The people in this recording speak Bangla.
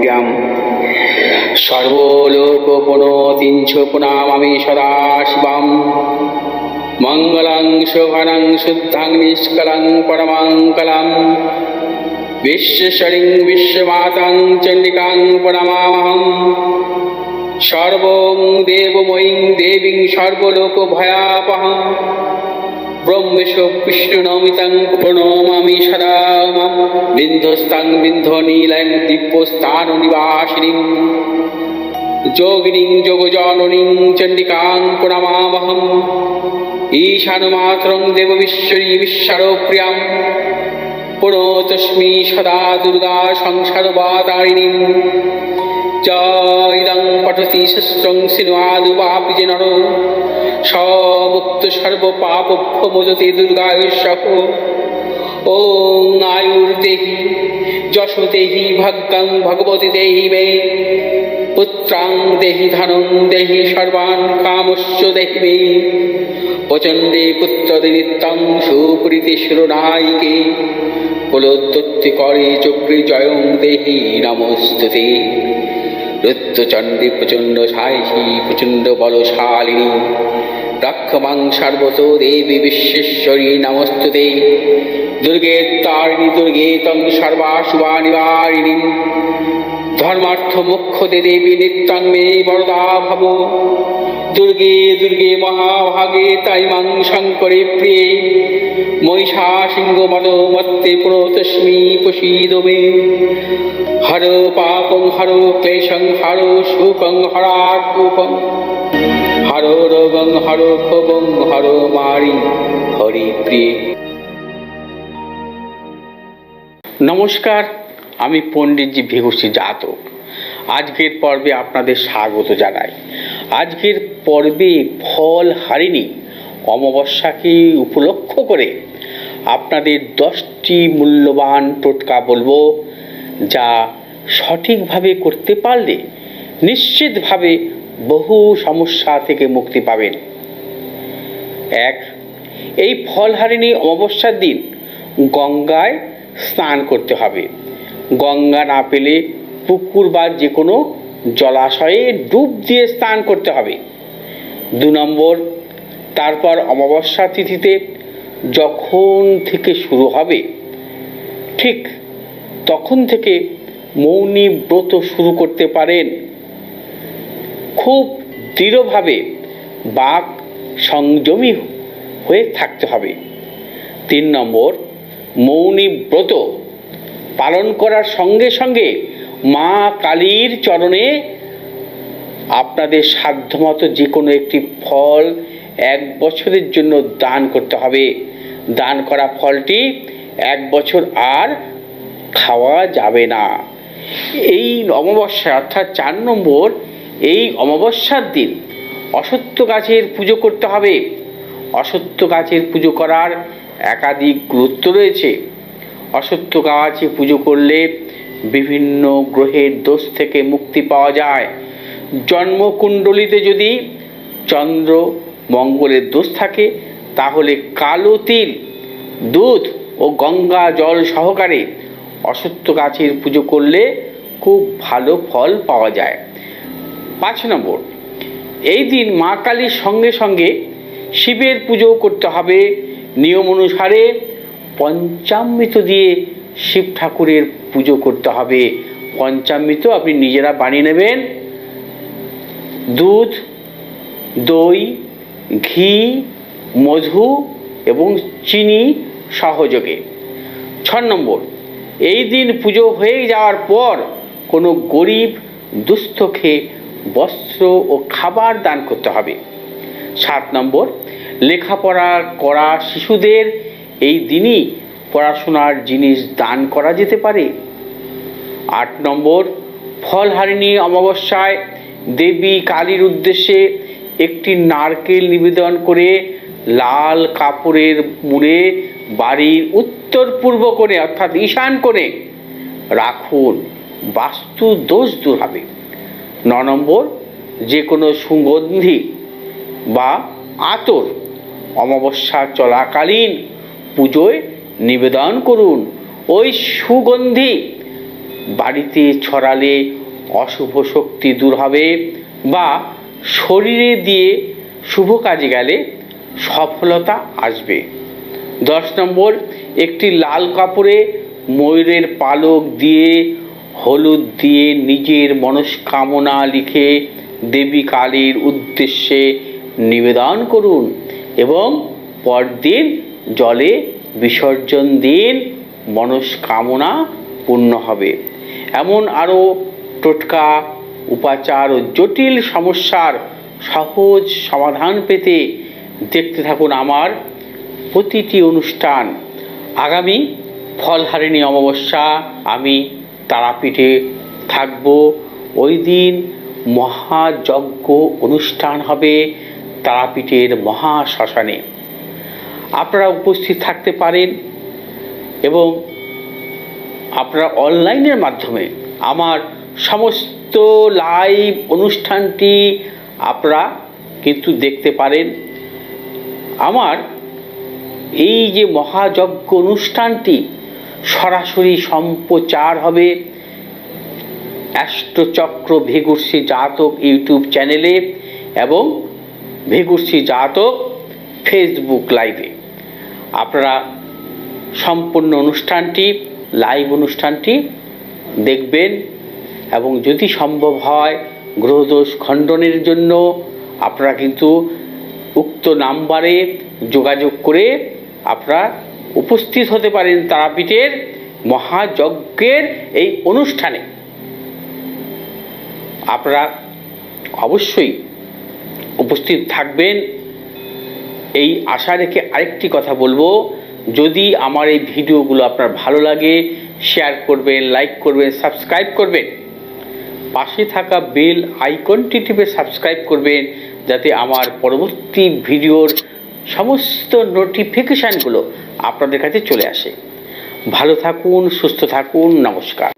প্রিয়াম সর্বলোকপুনতিঞ্চ পুনামামি সদা শিবম মঙ্গলং শোভনং শুদ্ধং নিষ্কলং পরমঙ্গলম বিশ্বশরিং বিশ্বমাতাং চণ্ডিকাং প্রণমামহম সর্বং দেবময়ীং দেবীং সর্বলোকভয়াপহম ব্রহ্মেশ বিষ্ণুনমিতং প্রণমামি সদা মাম বিন্ধস্তাং বিন্ধনীলং দিব্যস্থাননিবাসিনীং যোগিনীং যোগজননীং চণ্ডিকাং প্রণমামহম ঈশানমাতরং দেববিশ্বরী বিশ্বরপ্রিয়াং পুনতস্মি সদা দুর্গা সংসারবাতারিণীং ইদং পঠতি শস্ত্রং সিনমাদুপাপি যে নর সমুক্ত সর্বপাপভ্যো মোচতে দুর্গায়ুষ্যঃ ওং আয়ুর্দেহি যশো দেহি ভাগ্যং ভগবতী দেহি মে পুত্রাং দেহি ধনং দেহি সর্বান কামস্য দেহি মে প্রচণ্ডে পুত্রদে নিত্যং সুপ্রীতি শিরোনায়িকে কুলোত্তত্তি করে চক্রে জয়ং দেহি নমস্তুতে রুদ্রচণ্ডী প্রচণ্ড সাহসী প্রচণ্ড বলশালিনী রক্ষমাং সর্বত দেবী বিশ্বেশ্বরী নমস্তুতে দুর্গে তারিণী দুর্গে তং সর্বাশুভা নিবারিণী ধর্মার্থ মোক্ষদে দেবী নিত্যং মে বরদা ভব দুর্গে দুর্গে মহাভাগে তাই মাং শঙ্করে প্রিয়ে মহিষা সিংহ মদমত্তে প্রতস্মি প্রসীদ মে হর পাপং হর ক্লেশং হর শোকং হরাকুপং হর রোগং হর ক্ষোভং হর মারি হরি প্রিয়ে। নমস্কার, আমি পণ্ডিতজি ভিঘুষী জাতক। আজকের পর্বে আপনাদের স্বাগত জানাই। আজকের পর্বে ফল হারিণী অমাবস্যাকে উপলক্ষ করে আপনাদের 10টি মূল্যবান টোটকা বলবো, যা সঠিকভাবে করতে পারলে নিশ্চিতভাবে বহু সমস্যা থেকে মুক্তি পাবেন। 1. এই ফল হারিণী অমাবস্যার দিন গঙ্গায় স্নান করতে হবে। গঙ্গা না পেলে পুকুর বা যে কোনো জলাশয়ে ডুব দিয়ে স্নান করতে হবে। 2 নম্বর, তারপর অমাবস্যা তিথিতে যখন থেকে শুরু হবে ঠিক তখন থেকে মৌনী ব্রত শুরু করতে পারেন। খুব দৃঢ়ভাবে বাক সংযমী হয়ে থাকতে হবে। 3 নম্বর, মৌনী ব্রত পালন করার সঙ্গে সঙ্গে মা কালীর চরণে আপনাদের সাধ্যমতো যে কোনো একটি ফল 1 বছরের জন্য দান করতে হবে। দান করা ফলটি 1 বছর আর খাওয়া যাবে না। এই অমাবস্যা অর্থাৎ 4 নম্বর, এই অমাবস্যার দিন অশ্বত্থ গাছের পুজো করতে হবে। অশ্বত্থ গাছের পুজো করার একাধিক গুরুত্ব রয়েছে। অশ্বত্থ গাছে পুজো করলে বিভিন্ন গ্রহের দোষ থেকে মুক্তি পাওয়া যায়। জন্মকুণ্ডলিতে যদি চন্দ্র মঙ্গলের দোষ থাকে তাহলে কালো তিল, দুধ ও গঙ্গা জল সহকারে অশ্বত্থ গাছের পুজো করলে খুব ভালো ফল পাওয়া যায়। 5 নম্বর, এই দিন মা কালীর সঙ্গে সঙ্গে শিবের পুজো করতে হবে। নিয়ম অনুসারে পঞ্চামৃত দিয়ে শিব ঠাকুরের পুজো করতে হবে। পঞ্চামৃত আপনি নিজেরা বানিয়ে নেবেন। দুধ, দই, ঘি, মধু এবং চিনি সহযোগে। 6 নম্বর, এই দিন পুজো হয়ে যাওয়ার পর কোনো গরিব দুস্থকে বস্ত্র ও খাবার দান করতে হবে। 7 নম্বর, লেখাপড়া করা শিশুদের এই দিনই পড়াশোনার জিনিস দান করা যেতে পারে। 8 নম্বর, ফল হারিণী অমাবস্যায় দেবী কালীর উদ্দেশ্যে একটি নারকেল নিবেদন করে লাল কাপড়ের মুড়ে বাড়ির উত্তর পূর্ব কোণে অর্থাৎ ঈশান কোণে রাখুন। বাস্তু দোষ দূর হবে। 9 নম্বর, যে কোনো সুগন্ধি বা আতর অমাবস্যা চলাকালীন পুজোয় নিবেদন করুন। ওই সুগন্ধি বাড়িতে ছড়ালে অশুভ শক্তি দূর হবে, বা শরীরে দিয়ে শুভ কাজে গেলে সফলতা আসবে। 10 নম্বর, একটি লাল কাপড়ে ময়ূরের পালক দিয়ে হলুদ দিয়ে নিজের মনস্কামনা লিখে দেবী কালীর উদ্দেশ্যে নিবেদন করুন এবং পরদিন জলে বিসর্জন দিন, মনস্কামনা পূর্ণ হবে। এমন আরও টোটকা, উপাচার ও জটিল সমস্যার সহজ সমাধান পেতে দেখতে থাকুন আমার প্রতিটি অনুষ্ঠান। আগামী ফলহারিণী অমাবস্যা আমি তারাপীঠে থাকব। ওই দিন মহাযজ্ঞ অনুষ্ঠান হবে তারাপীঠের মহাশ্মশানে। আপনারা উপস্থিত থাকতে পারেন এবং আপনারা অনলাইনের মাধ্যমে আমার সমস্ত লাইভ অনুষ্ঠানটি আপনারা কিন্তু দেখতে পারেন। আমার এই যে মহাযজ্ঞ অনুষ্ঠানটি সরাসরি সম্প্রচার হবে অ্যাস্ট্রোচক্র ভৃগুশ্রী জাতক ইউটিউব চ্যানেলে এবং ভৃগুশ্রী জাতক ফেসবুক লাইভে। আপনারা সম্পূর্ণ অনুষ্ঠানটি, লাইভ অনুষ্ঠানটি দেখবেন এবং যদি সম্ভব হয় গ্রহদোষ খণ্ডনের জন্য আপনারা কিন্তু উক্ত নাম্বারে যোগাযোগ করে আপনারা উপস্থিত হতে পারেন তারাপীঠের মহাযজ্ঞের এই অনুষ্ঠানে। আপনারা অবশ্যই উপস্থিত থাকবেন এই আশা রেখে আরেকটি কথা বলবো, যদি আমার এই ভিডিওগুলো আপনার ভালো লাগে শেয়ার করবেন, লাইক করবেন, সাবস্ক্রাইব করবেন, পাশে থাকা বেল আইকনটি টিপে সাবস্ক্রাইব করবেন যাতে আমার পরবর্তী ভিডিওর সমস্ত নোটিফিকেশানগুলো আপনাদের কাছে চলে আসে। ভালো থাকুন, সুস্থ থাকুন, নমস্কার।